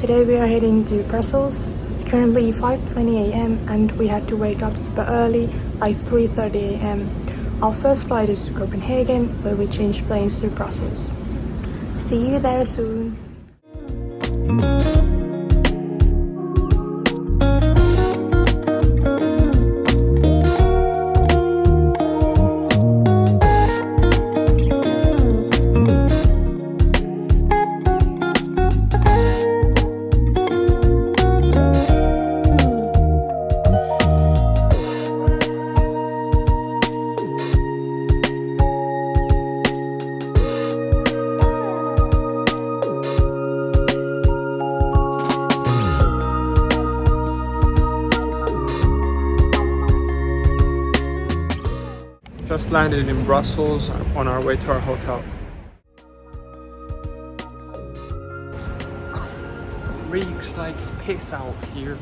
Today we are heading to Brussels. It's currently 5:20 a.m. and we had to wake up super early, like 3:30 a.m. Our first flight is to Copenhagen, where we change planes to Brussels. See you there soon. Just landed in Brussels on our way to our hotel. Reeks like piss out here.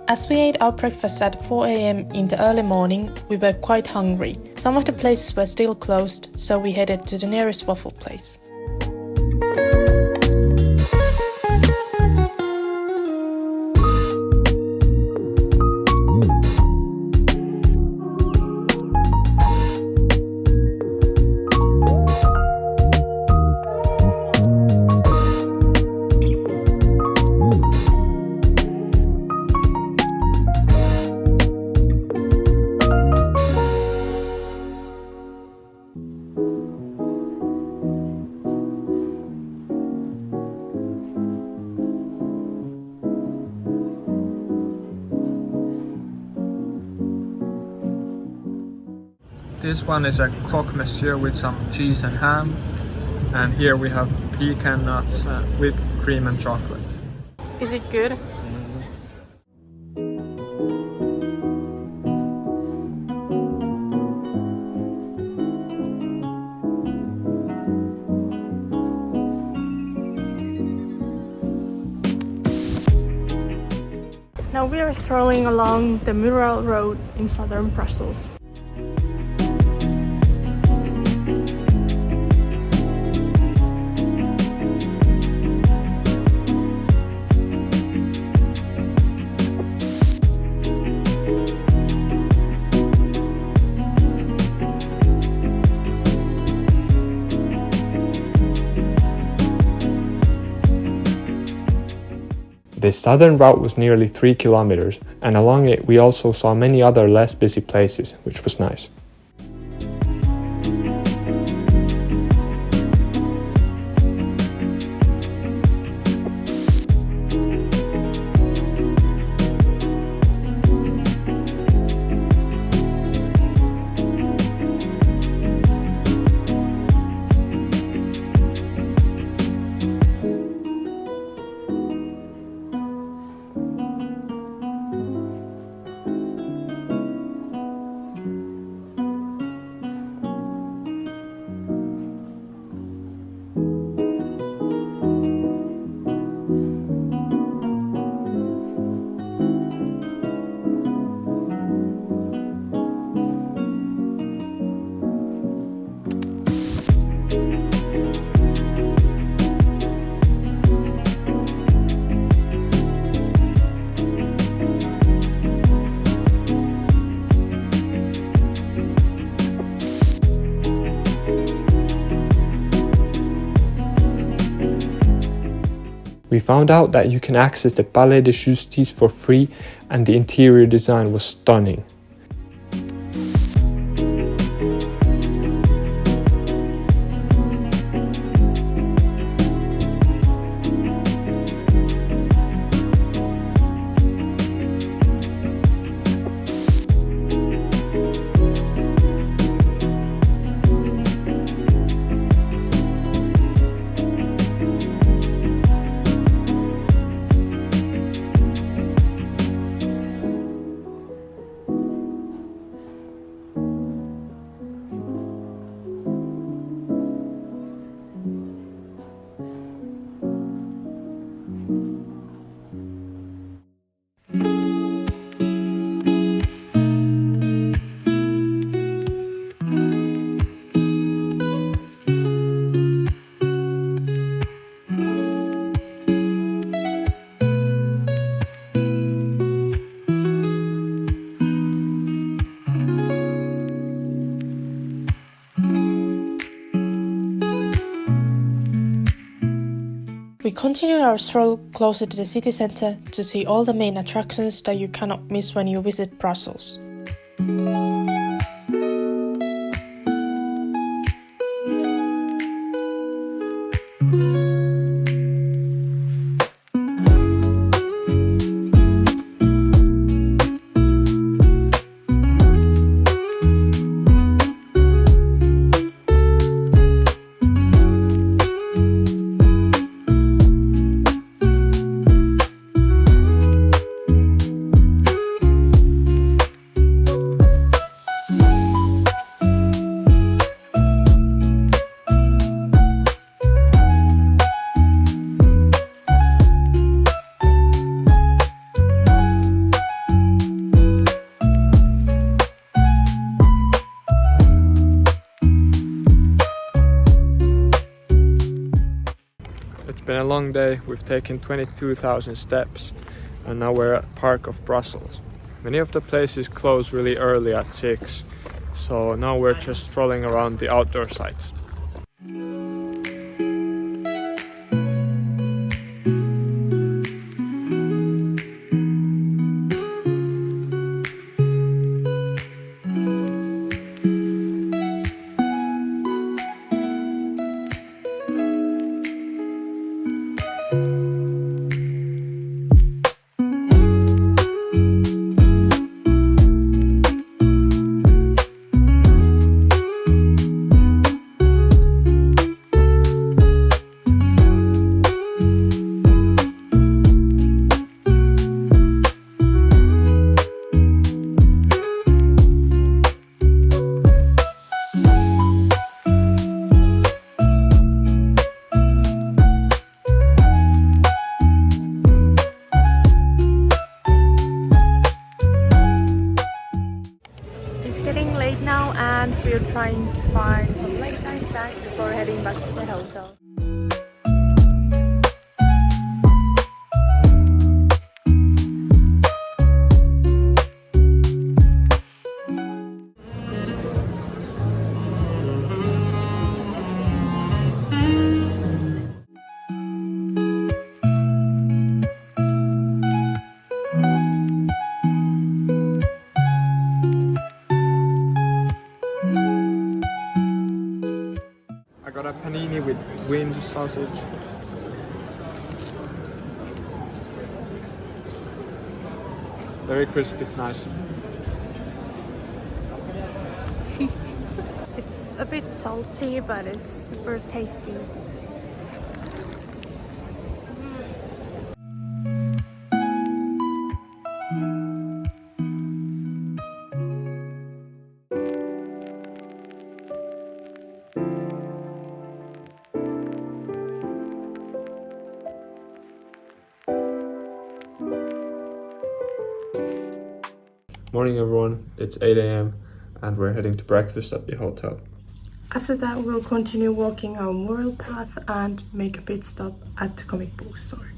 As we ate our breakfast at 4 a.m. in the early morning, we were quite hungry. Some of the places were still closed, so we headed to the nearest waffle place. This one is a croque monsieur with some cheese and ham, and here we have pecan nuts, whipped cream and chocolate. Is it good? Now we are strolling along the Mural road in southern Brussels. The southern route was nearly 3 kilometers, and along it we also saw many other less busy places, which was nice. We found out that you can access the Palais de Justice for free, and the interior design was stunning. We continued our stroll closer to the city centre to see all the main attractions that you cannot miss when you visit Brussels. It's been a long day. We've taken 22,000 steps and now we're at Parc of Brussels. Many of the places close really early at 6, so now we're just strolling around the outdoor sites. And we're trying to find some late night snack before heading back to the hotel. I got a panini with wind sausage. Very crispy, nice. It's a bit salty, but it's super tasty. Morning everyone, it's 8 a.m. and we're heading to breakfast at the hotel. After that, we'll continue walking our Mural path and make a pit stop at the comic book store.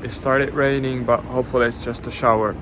It started raining, but hopefully it's just a shower.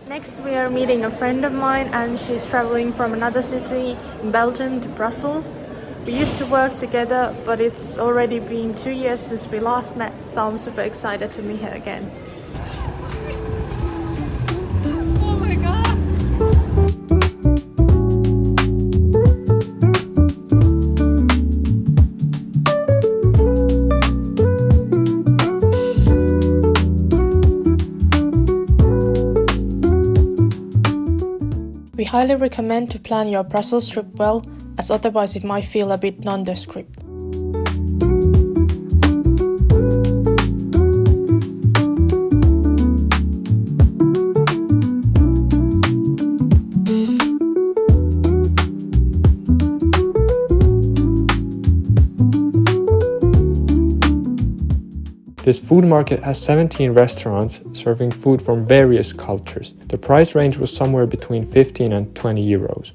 Next we are meeting a friend of mine and she's traveling from another city in Belgium to Brussels. We used to work together, but it's already been 2 years since we last met, so I'm super excited to meet her again. Oh my god! We highly recommend to plan your Brussels trip well, as otherwise it might feel a bit nondescript. This food market has 17 restaurants serving food from various cultures. The price range was somewhere between 15 and 20 euros.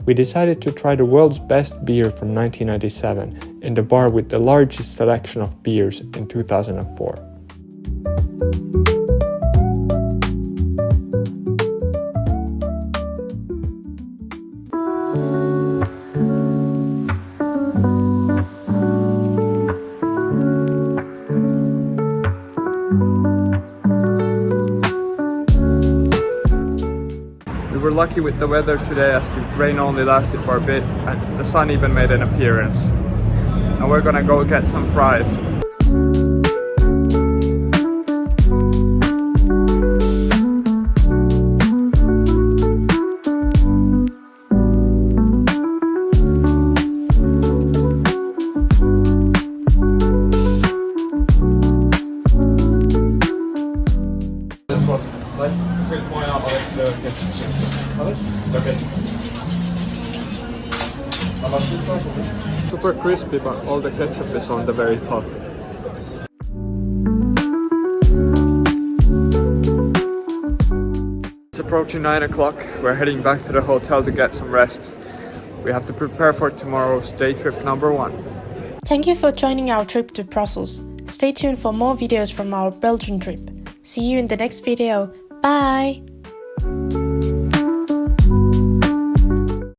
We decided to try the world's best beer from 1997 in the bar with the largest selection of beers in 2004. We were lucky with the weather today as the rain only lasted for a bit and the sun even made an appearance. Now we're gonna go get some fries. Super crispy, but all the ketchup is on the very top. It's approaching 9 o'clock. We're heading back to the hotel to get some rest. We have to prepare for tomorrow's day trip number 1. Thank you for joining our trip to Brussels. Stay tuned for more videos from our Belgian trip. See you in the next video. Bye!